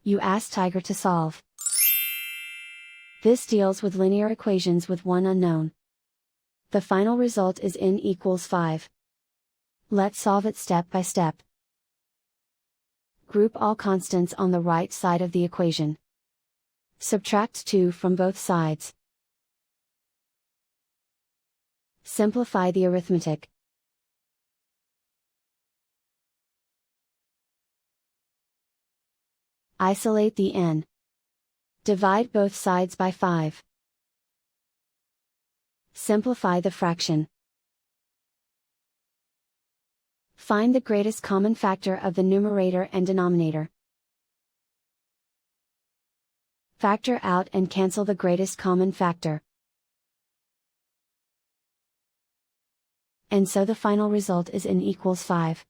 You ask Tiger to solve. This deals with linear equations with one unknown. The final result is n equals 5. Let's solve it step by step. Group all constants on the right side of the equation. Subtract 2 from both sides. Simplify the arithmetic. Isolate the n. Divide both sides by 5. Simplify the fraction. Find the greatest common factor of the numerator and denominator. Factor out and cancel the greatest common factor. And so the final result is n equals 5.